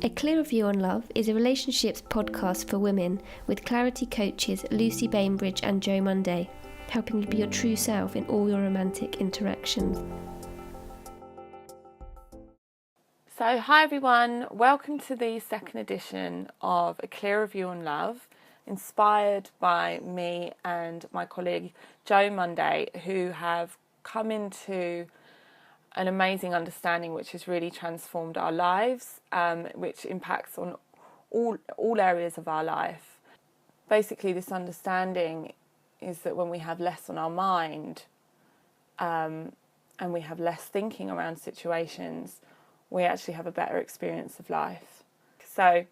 A Clearer View on Love is a relationships podcast for women with clarity coaches Lucy Bainbridge and Jo Monday, helping you be your true self in all your romantic interactions. So hi everyone, welcome to the second edition of A Clearer View on Love, inspired by me and my colleague Jo Monday, who have come into an amazing understanding which has really transformed our lives, which impacts on all areas of our life. Basically, this understanding is that when we have less on our mind and we have less thinking around situations, we actually have a better experience of life. So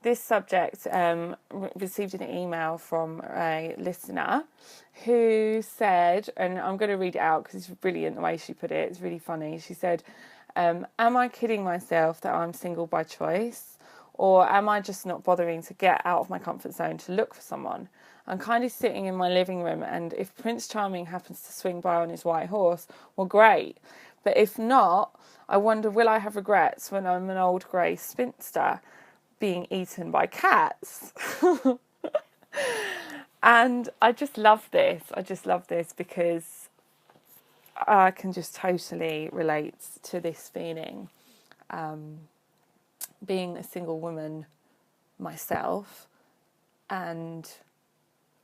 this subject received an email from a listener who said, and I'm going to read it out because it's brilliant the way she put it, it's really funny. She said, am I kidding myself that I'm single by choice? Or am I just not bothering to get out of my comfort zone to look for someone? I'm kind of sitting in my living room, and if Prince Charming happens to swing by on his white horse, well, great. But if not, I wonder, will I have regrets when I'm an old grey spinster being eaten by cats? And I just love this. Because I can just totally relate to this feeling. Being a single woman myself, and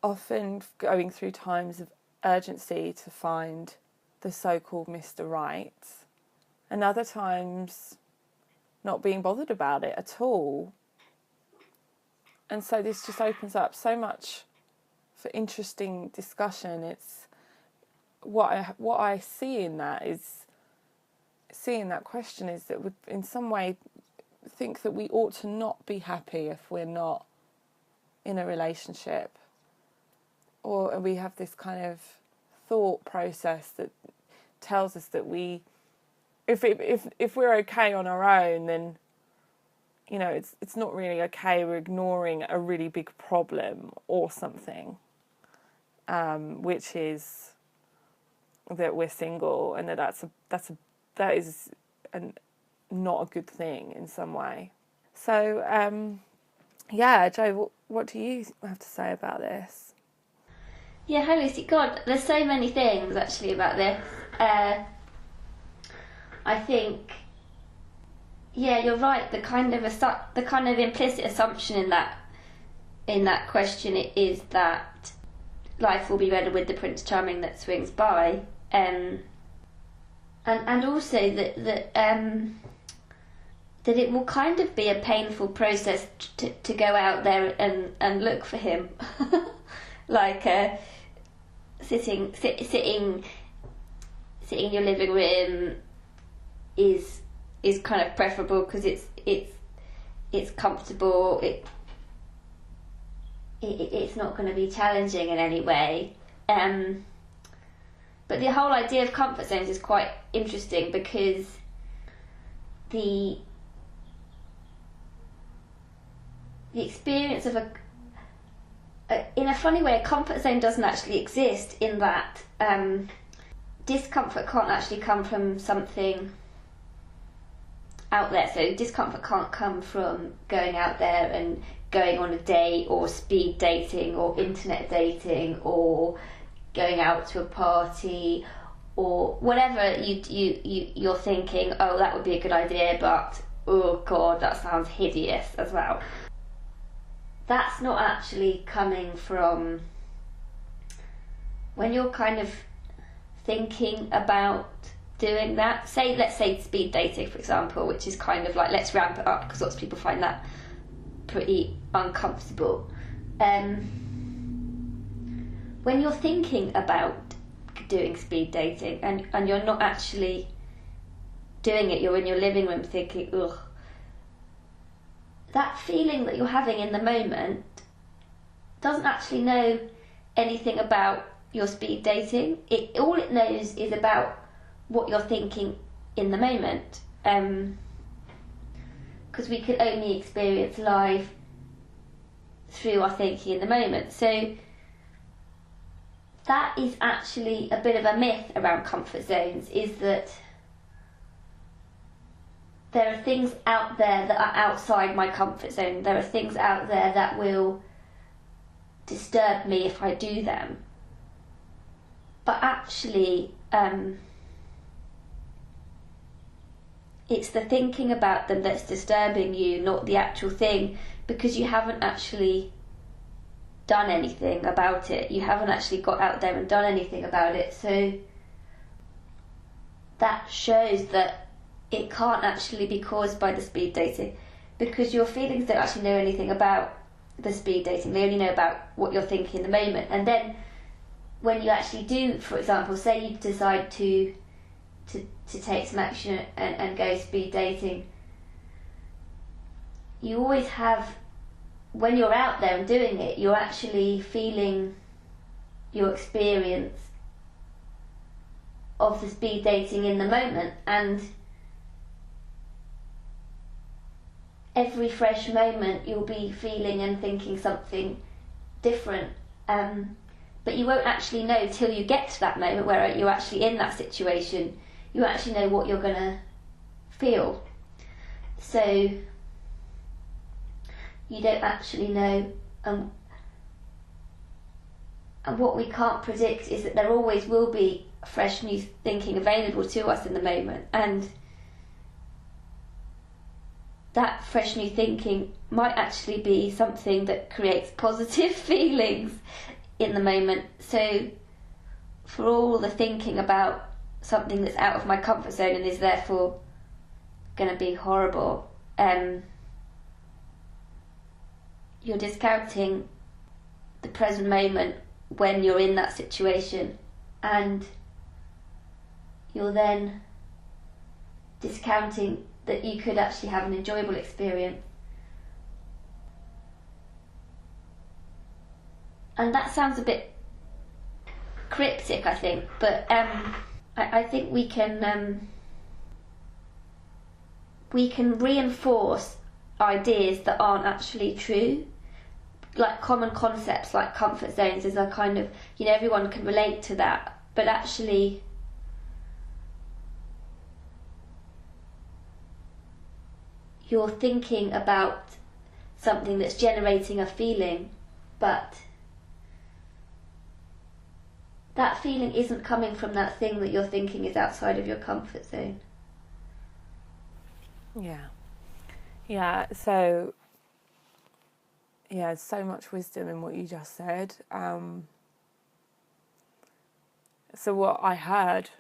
often going through times of urgency to find the so-called Mr. Right, and other times not being bothered about it at all. And so this just opens up so much for interesting discussion. It's what I see in that question is that we, in some way, think that we ought to not be happy if we're not in a relationship, or we have this kind of thought process that tells us that if we're okay on our own, then it's not really okay. We're ignoring a really big problem or something, which is that we're single, and that is not a good thing in some way. So Jo, what do you have to say about this? Yeah, hi Lucy. God, there's so many things actually about this. I think, yeah, you're right. The kind of implicit assumption in that question is that life will be better with the Prince Charming that swings by, and also that it will kind of be a painful process to go out there and look for him, like sitting in your living room is kind of preferable because it's comfortable. It's not going to be challenging in any way. But the whole idea of comfort zones is quite interesting because the experience of in a funny way, a comfort zone doesn't actually exist, in that discomfort can't actually come from something out there. So discomfort can't come from going out there and going on a date, or speed dating, or internet dating, or going out to a party, or whatever you're thinking, oh, that would be a good idea, but oh god, that sounds hideous as well. That's not actually coming from when you're kind of thinking about doing that. Let's say speed dating, for example, which is kind of like, let's ramp it up because lots of people find that pretty uncomfortable. When you're thinking about doing speed dating and you're not actually doing it, you're in your living room thinking, ugh, that feeling that you're having in the moment doesn't actually know anything about your speed dating. All it knows is about what you're thinking in the moment, because we can only experience life through our thinking in the moment. So that is actually a bit of a myth around comfort zones, is that there are things out there that are outside my comfort zone. There are things out there that will disturb me if I do them. But actually, it's the thinking about them that's disturbing you, not the actual thing, because you haven't actually done anything about it. You haven't actually got out there and done anything about it. So that shows that it can't actually be caused by the speed dating, because your feelings don't actually know anything about the speed dating. They only know about what you're thinking in the moment. And then when you actually do, for example, say you decide to take some action and go speed dating, you always have, when you're out there and doing it, you're actually feeling your experience of the speed dating in the moment, and every fresh moment you'll be feeling and thinking something different, but you won't actually know till you get to that moment where you're actually in that situation. You actually know what you're going to feel, so you don't actually know. And what we can't predict is that there always will be fresh new thinking available to us in the moment, and that fresh new thinking might actually be something that creates positive feelings in the moment. So for all the thinking about something that's out of my comfort zone and is therefore going to be horrible, you're discounting the present moment when you're in that situation, and you're then discounting that you could actually have an enjoyable experience. And that sounds a bit cryptic, I think, but I think we can reinforce ideas that aren't actually true, like common concepts like comfort zones is a kind of, everyone can relate to that, but actually you're thinking about something that's generating a feeling, but that feeling isn't coming from that thing that you're thinking is outside of your comfort zone. Yeah, so so much wisdom in what you just said. So what I heard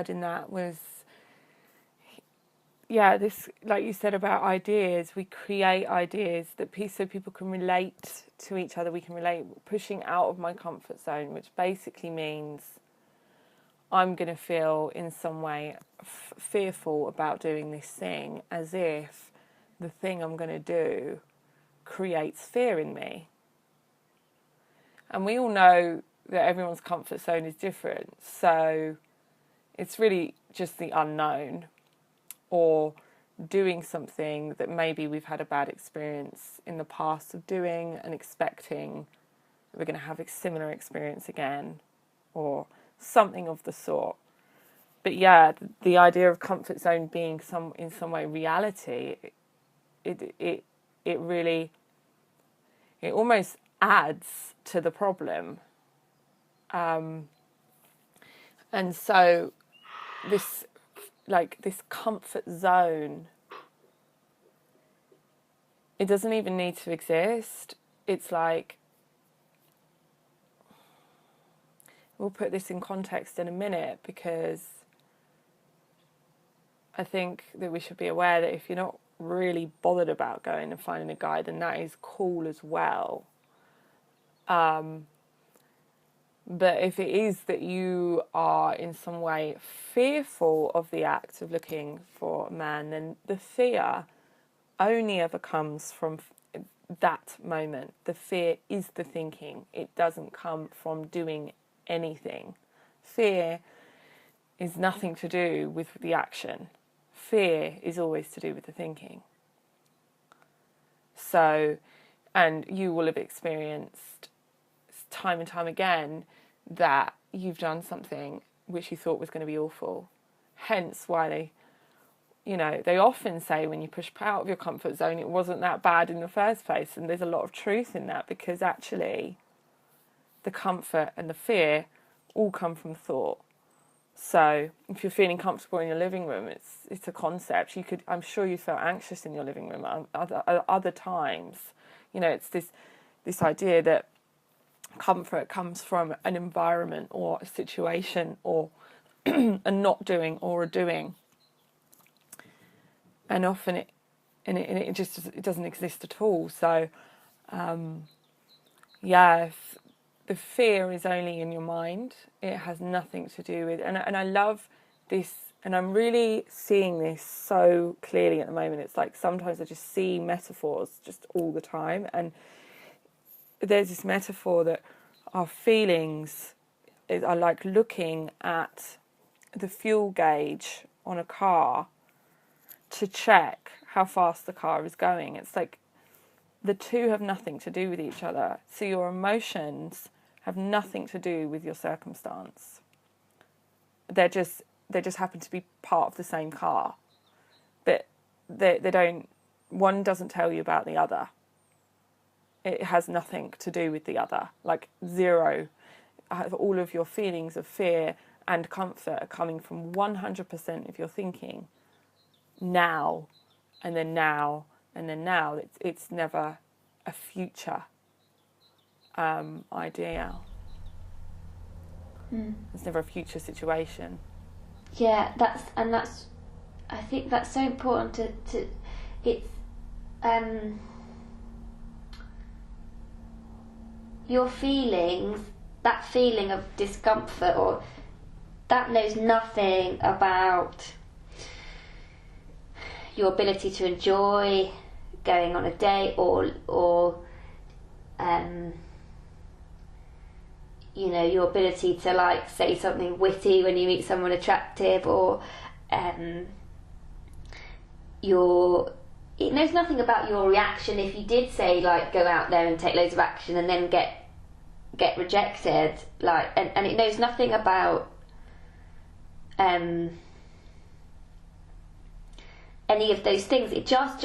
in that was, this, like you said about ideas, we create ideas that so people can relate to each other. We can relate, pushing out of my comfort zone, which basically means I'm going to feel in some way fearful about doing this thing, as if the thing I'm going to do creates fear in me. And we all know that everyone's comfort zone is different, so it's really just the unknown, or doing something that maybe we've had a bad experience in the past of doing and expecting that we're going to have a similar experience again, or something of the sort. But the idea of comfort zone being in some way reality, it really, it almost adds to the problem. And so this comfort zone, it doesn't even need to exist. It's like, we'll put this in context in a minute, because I think that we should be aware that if you're not really bothered about going and finding a guy, then that is cool as well. But if it is that you are in some way fearful of the act of looking for a man, then the fear only ever comes from that moment. The fear is the thinking. It doesn't come from doing anything. Fear is nothing to do with the action. Fear is always to do with the thinking. So, and you will have experienced time and time again that you've done something which you thought was going to be awful. Hence why you know, they often say when you push out of your comfort zone, it wasn't that bad in the first place. And there's a lot of truth in that, because actually the comfort and the fear all come from thought. So if you're feeling comfortable in your living room, it's a concept. I'm sure you felt anxious in your living room other times. You know, it's this idea that comfort comes from an environment or a situation or a not doing or a doing. And often it doesn't exist at all. So, if the fear is only in your mind, it has nothing to do with. And I love this, and I'm really seeing this so clearly at the moment. It's like sometimes I just see metaphors just all the time, and there's this metaphor that our feelings are like looking at the fuel gauge on a car to check how fast the car is going. It's like the two have nothing to do with each other. So your emotions have nothing to do with your circumstance. They just happen to be part of the same car, but they don't. One doesn't tell you about the other. It has nothing to do with the other. Like zero. All of your feelings of fear and comfort are coming from 100% of your thinking. Now, and then now, and then now. It's never a future idea. It's never a future situation. Yeah, I think that's so important to it's your feelings, that feeling of discomfort, or that knows nothing about your ability to enjoy going on a date, or you know, your ability to like say something witty when you meet someone attractive, or it knows nothing about your reaction if you did say like go out there and take loads of action and then get rejected, like, and it knows nothing about any of those things. It just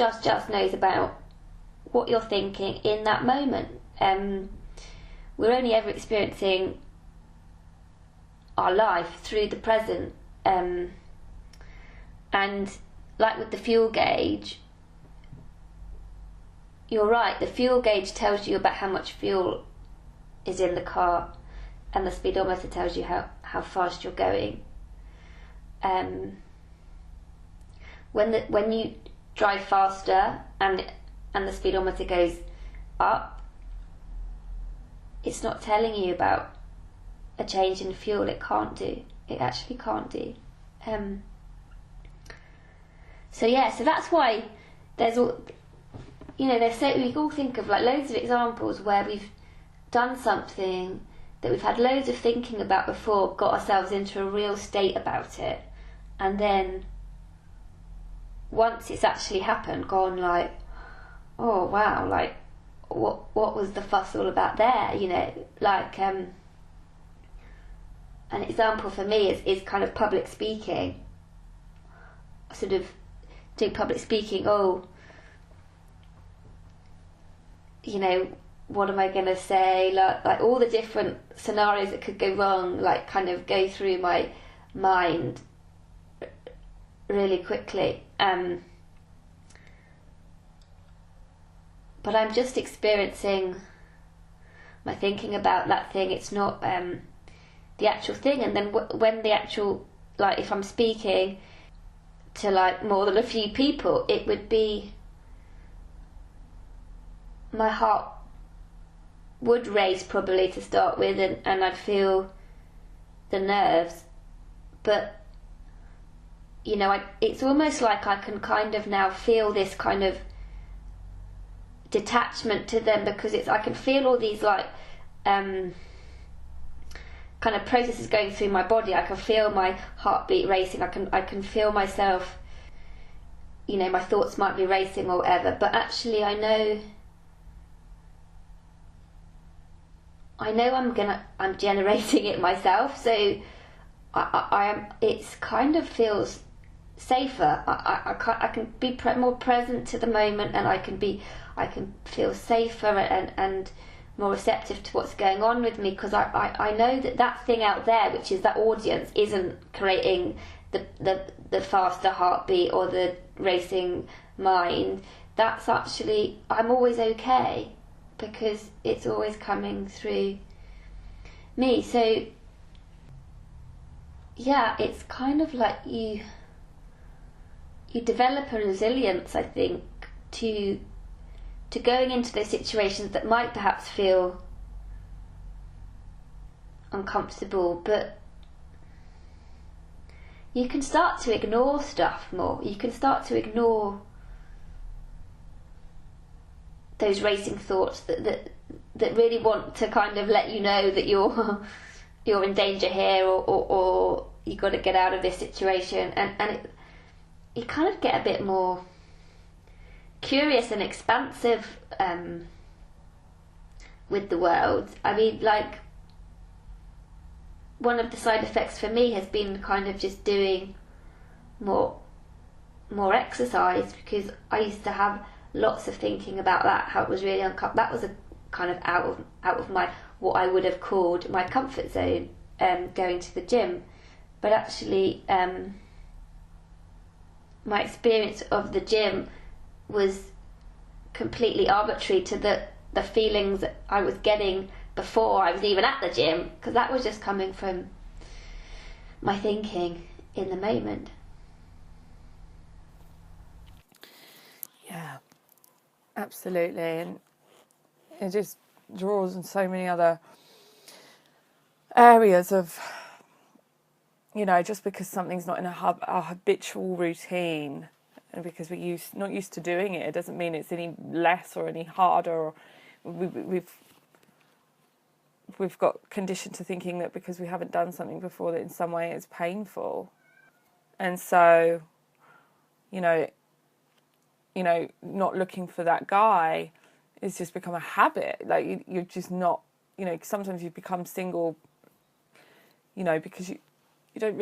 knows about what you're thinking in that moment. We're only ever experiencing our life through the present, and like with the fuel gauge, you're right, the fuel gauge tells you about how much fuel is in the car, and the speedometer tells you how fast you're going. When you drive faster and the speedometer goes up, it's not telling you about a change in fuel. It can't do. It actually can't do. So that's why there's all, you know, we all think of like loads of examples where we've done something that we've had loads of thinking about before, got ourselves into a real state about it, and then once it's actually happened, gone like, oh wow, like what was the fuss all about there, you know? Like an example for me is kind of public speaking. Sort of doing public speaking, oh, you know, what am I going to say? Like all the different scenarios that could go wrong, like kind of go through my mind really quickly. But I'm just experiencing my thinking about that thing. It's not the actual thing. And then when the actual, like if I'm speaking to like more than a few people, it would be, my heart would race probably to start with, and I'd feel the nerves. But, you know, it's almost like I can kind of now feel this kind of detachment to them, because I can feel all these like kind of processes going through my body. I can feel my heartbeat racing. I can feel myself, you know, my thoughts might be racing or whatever, but actually I know I'm generating it myself. So I am. It's kind of feels safer. I can be more present to the moment, and I can feel safer and more receptive to what's going on with me, because I know that thing out there, which is that audience, isn't creating the faster heartbeat or the racing mind. That's actually, I'm always okay, because it's always coming through me. So yeah, it's kind of like you develop a resilience, I think, to going into those situations that might perhaps feel uncomfortable, but you can start to ignore stuff more. You can start to ignore those racing thoughts that really want to kind of let you know that you're in danger here, or you got to get out of this situation, and you kind of get a bit more curious and expansive with the world. I mean, like, one of the side effects for me has been kind of just doing more exercise, because I used to have lots of thinking about that, how it was really uncomfortable. That was a kind of out of my, what I would have called my comfort zone, going to the gym. But actually, my experience of the gym was completely arbitrary to the feelings that I was getting before I was even at the gym, because that was just coming from my thinking in the moment. Yeah, absolutely. And it just draws on so many other areas of, just because something's not in our habitual routine, and because we're not used to doing it, it doesn't mean it's any less or any harder. Or we've got conditioned to thinking that because we haven't done something before, that in some way it's painful. And so, not looking for that guy is just become a habit. Like you're just not, sometimes you become single, because you don't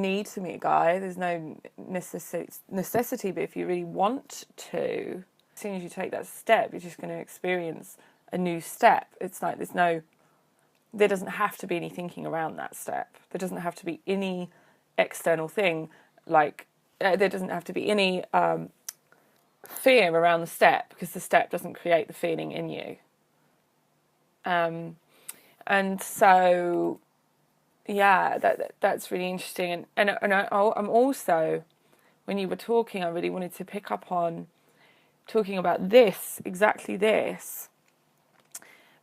need to meet a guy. There's no necessity, but if you really want to, as soon as you take that step, you're just going to experience a new step. It's like there doesn't have to be any thinking around that step. There doesn't have to be any external thing, like there doesn't have to be any fear around the step, because the step doesn't create the feeling in you. And so, yeah, that's really interesting. And I'm also, when you were talking, I really wanted to pick up on talking about exactly this.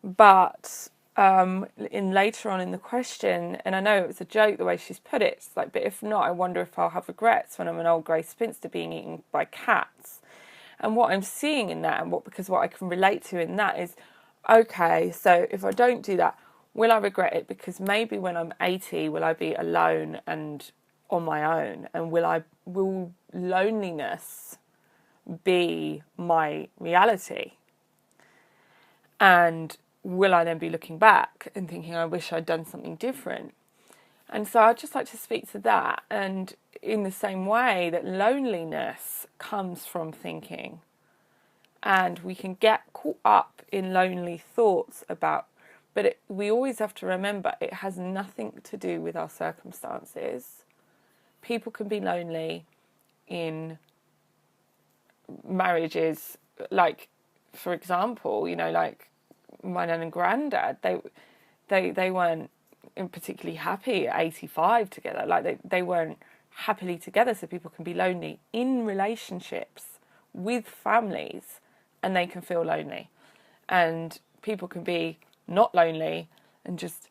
But later on in the question, and I know it was a joke the way she's put it, it's like, but if not, I wonder if I'll have regrets when I'm an old grey spinster being eaten by cats. And what I'm seeing in that, because what I can relate to in that is, okay, so if I don't do that, will I regret it? Because maybe when I'm 80, will I be alone and on my own? And will loneliness be my reality? And will I then be looking back and thinking, I wish I'd done something different? And so I'd just like to speak to that. And in the same way that loneliness comes from thinking, and we can get caught up in lonely thoughts but we always have to remember it has nothing to do with our circumstances. People can be lonely in marriages, like, for example, like my nan and granddad, they weren't particularly happy at 85 together. Like they weren't happily together. So people can be lonely in relationships with families, and they can feel lonely. And people can be not lonely and just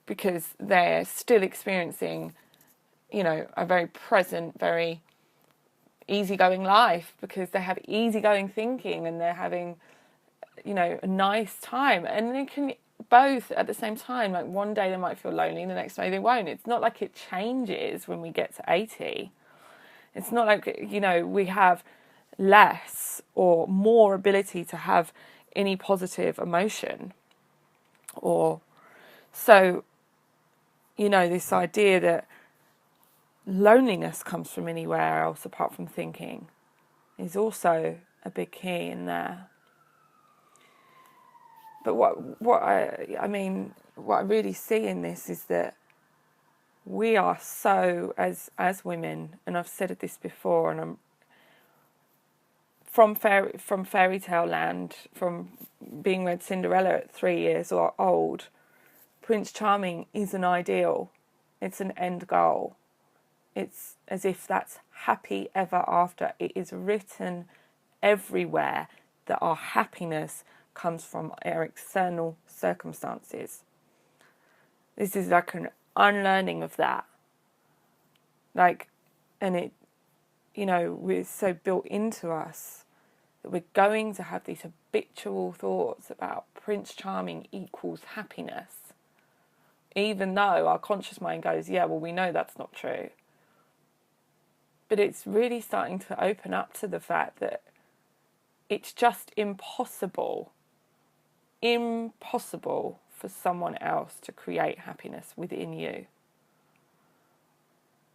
because they're still experiencing, a very present, very easygoing life, because they have easygoing thinking and they're having, a nice time. And they can both at the same time, like one day they might feel lonely and the next day they won't. It's not like it changes when we get to 80. It's not like, we have less or more ability to have any positive emotion. Or so, this idea that loneliness comes from anywhere else apart from thinking is also a big key in there. But what I really see in this is that we are so, as women, and I've said this before, and I'm from fairy tale land, from being read Cinderella at 3 years old, Prince Charming is an ideal. It's an end goal. It's as if that's happy ever after. It is written everywhere that our happiness comes from our external circumstances. This is like an unlearning of that. And it, we're so built into us that we're going to have these habitual thoughts about Prince Charming equals happiness, even though our conscious mind goes, yeah, well, we know that's not true. But it's really starting to open up to the fact that it's just impossible for someone else to create happiness within you.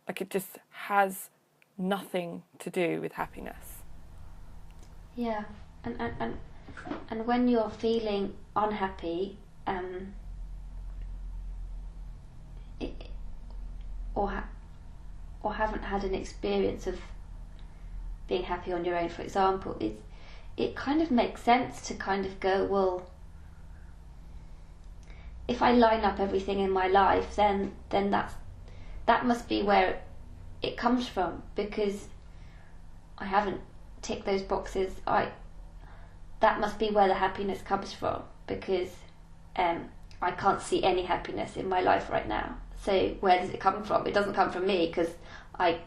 It just has nothing to do with happiness. Yeah, and when you're feeling unhappy, or haven't had an experience of being happy on your own, for example, it kind of makes sense to kind of go, well, if I line up everything in my life, then that must be where it comes from, because I haven't ticked those boxes. That must be where the happiness comes from, because I can't see any happiness in my life right now. So where does it come from? It doesn't come from me, because I'm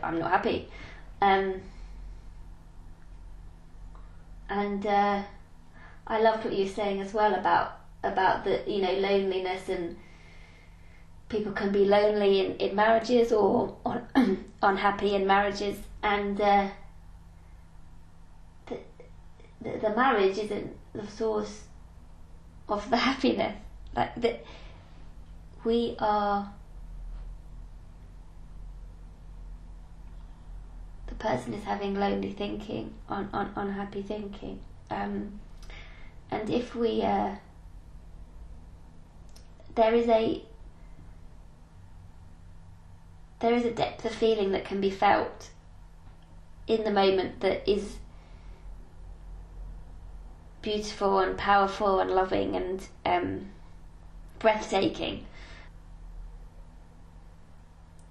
not happy. And I loved what you were saying as well about the loneliness, and people can be lonely in marriages or unhappy in marriages, and the marriage isn't the source of the happiness. We are, the person is having lonely thinking, unhappy thinking, and if we there is a depth of feeling that can be felt in the moment that is beautiful and powerful and loving and breathtaking,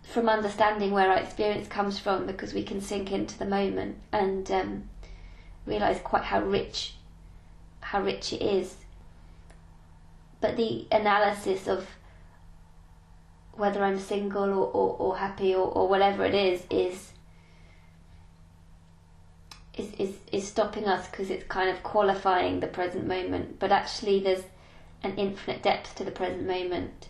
from understanding where our experience comes from, because we can sink into the moment and realise quite how rich it is. But the analysis of whether I'm single or happy or whatever it is stopping us, because it's kind of qualifying the present moment. But actually there's an infinite depth to the present moment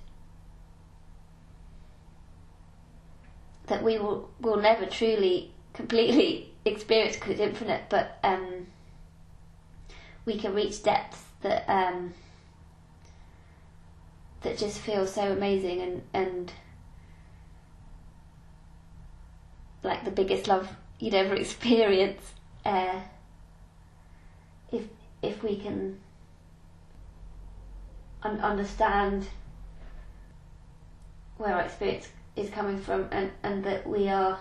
that we will never truly, completely experience, because it's infinite, but we can reach depths that that just feel so amazing and like the biggest love you'd ever experience, if we can understand where our experience is coming from, and that we are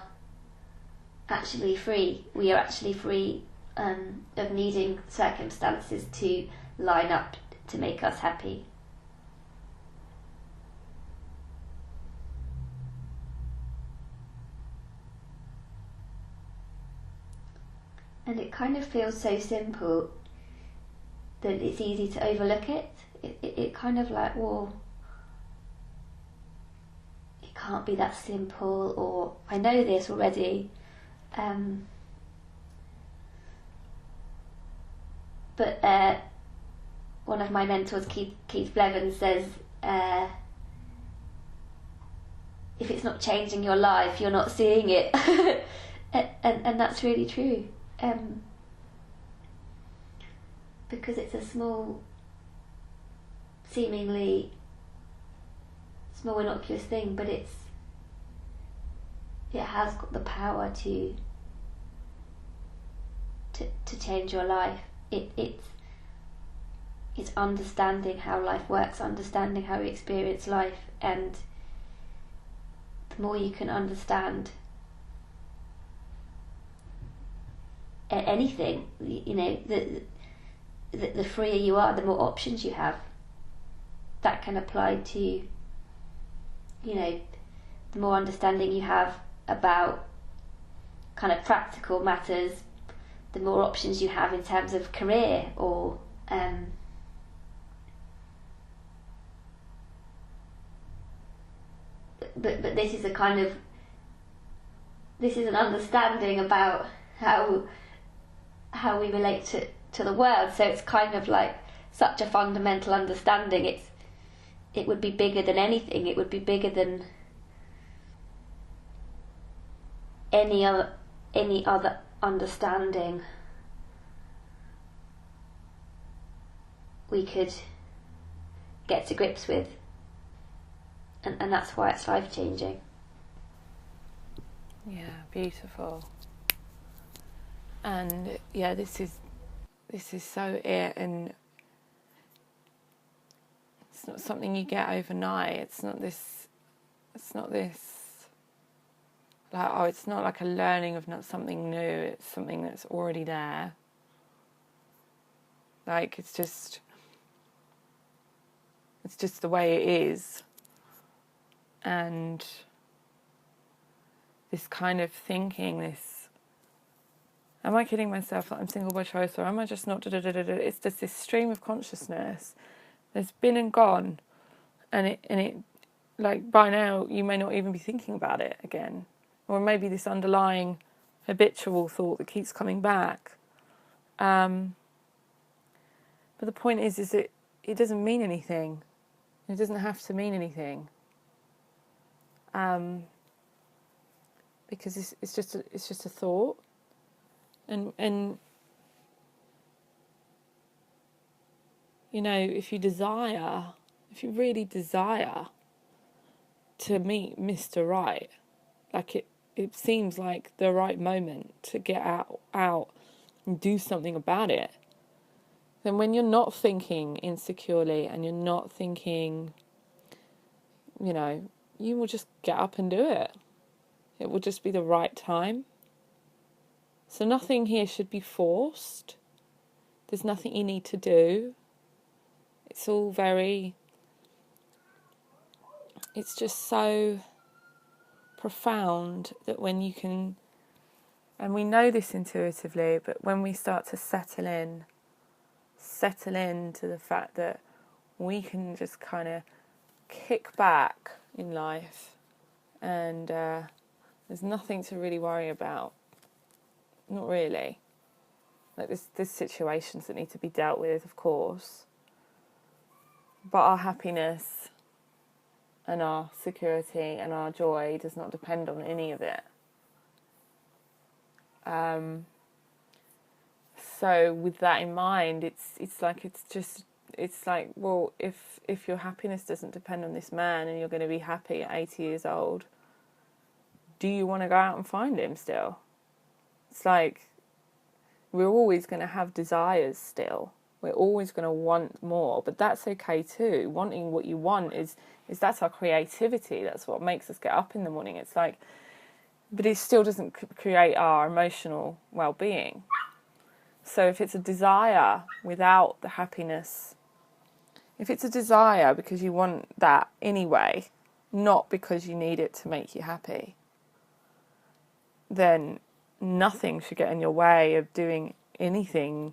actually free. We are actually free of needing circumstances to line up to make us happy. And it kind of feels so simple that it's easy to overlook it. It kind of like, well, it can't be that simple, or I know this already. But one of my mentors, Keith Blevins, says, if it's not changing your life, you're not seeing it. and that's really true. Because it's a seemingly small innocuous thing, but it has got the power to change your life. It's understanding how life works, understanding how we experience life, and the more you can understand anything, you know, the freer you are, the more options you have. That can apply to, you know, the more understanding you have about kind of practical matters, the more options you have in terms of career or but this is an understanding about how we relate to the world. So it's kind of like such a fundamental understanding. It would be bigger than anything. It would be bigger than any other understanding we could get to grips with, and that's why it's life-changing. Yeah, beautiful. And yeah, this is so it, and it's not something you get overnight. It's not this like, oh, it's not like a learning of not something new. It's something that's already there. Like, it's just the way it is. And this kind of thinking, this, am I kidding myself that I'm single by choice, or am I just not It's just this stream of consciousness that's been and gone, and it like, by now you may not even be thinking about it again, or maybe this underlying habitual thought that keeps coming back. But the point is it doesn't mean anything. It doesn't have to mean anything. Because it's just a thought, and you know, if you really desire to meet Mr. Right, like it seems like the right moment to get out and do something about it, then when you're not thinking insecurely and you're not thinking, you know, you will just get up and do it. It will just be the right time. So nothing here should be forced. There's nothing you need to do. It's all it's just so profound that when you can, and we know this intuitively, but when we start to settle in to the fact that we can just kind of kick back in life, and there's nothing to really worry about. Not really. Like, there's situations that need to be dealt with, of course, but our happiness and our security and our joy does not depend on any of it. So with that in mind, it's like, well, if your happiness doesn't depend on this man and you're going to be happy at 80 years old, do you want to go out and find him still? It's like, we're always going to have desires still. We're always going to want more, but that's okay too. Wanting what you want is that's our creativity. That's what makes us get up in the morning. It's like, but it still doesn't create our emotional well-being. So if it's a desire without the happiness, if it's a desire because you want that anyway, not because you need it to make you happy, then nothing should get in your way of doing anything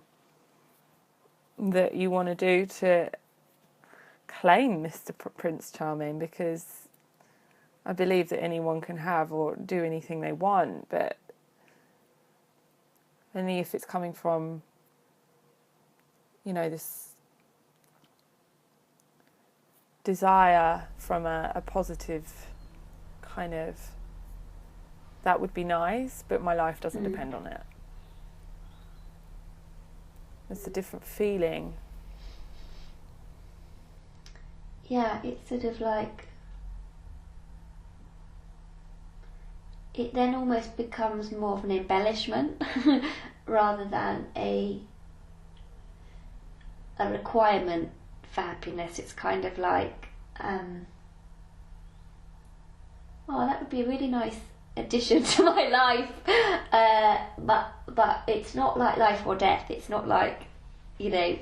that you want to do to claim Mr. Prince Charming, because I believe that anyone can have or do anything they want, but only if it's coming from, you know, this desire from a positive kind of, that would be nice, but my life doesn't depend on it. It's a different feeling. Yeah, it's sort of like, it then almost becomes more of an embellishment rather than a requirement for happiness. It's kind of like, oh, that would be a really nice addition to my life, but it's not like life or death. It's not like, you know,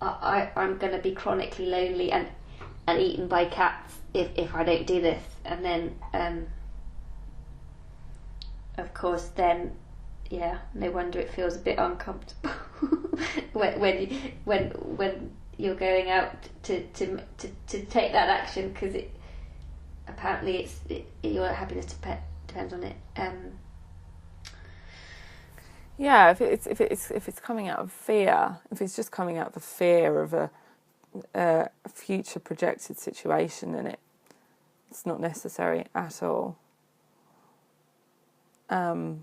I'm going to be chronically lonely and eaten by cats if I don't do this. And then of course then, yeah, no wonder it feels a bit uncomfortable when you're going out to take that action, because it apparently your happiness depends on it. Yeah, if it's coming out of fear, if it's just coming out of the fear of a future projected situation, then it's not necessary at all. But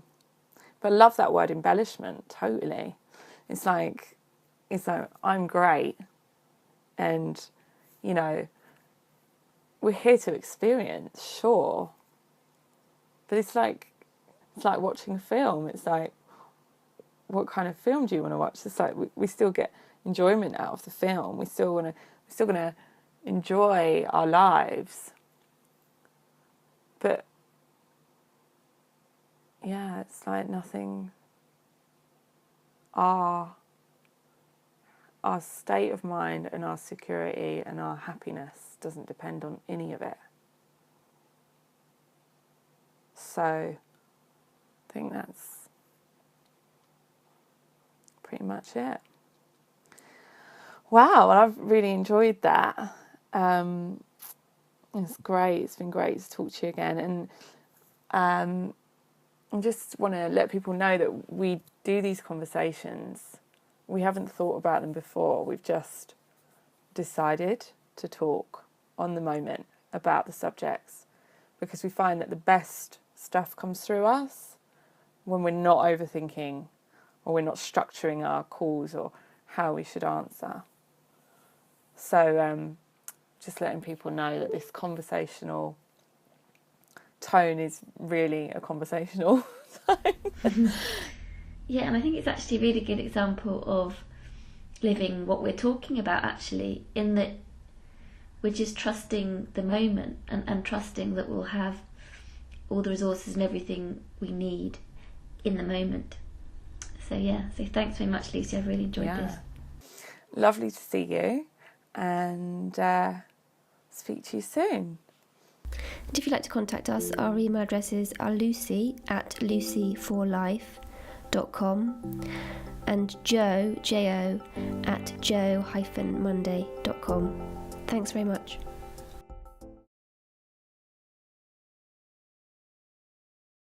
I love that word embellishment, totally. It's like I'm great, and, you know, we're here to experience, sure. But it's like watching a film. It's like, what kind of film do you want to watch? It's like we still get enjoyment out of the film. We're still gonna enjoy our lives. But yeah, it's like nothing. Our state of mind and our security and our happiness doesn't depend on any of it. So I think that's pretty much it. Wow, well, I've really enjoyed that. It's great. It's been great to talk to you again. And I just want to let people know that we do these conversations. We haven't thought about them before. We've just decided to talk on the moment about the subjects, because we find that the best stuff comes through us when we're not overthinking, or we're not structuring our calls or how we should answer. So just letting people know that this conversational tone is really a conversational tone. Yeah, and I think it's actually a really good example of living what we're talking about, actually, in that we're just trusting the moment and trusting that we'll have all the resources and everything we need in the moment. So yeah, so thanks very much, Lucy. I've really enjoyed this. Lovely to see you, and speak to you soon. And if you'd like to contact us, our email addresses are lucy@lucyforlife.com and jo@jo-monday.com. Thanks very much.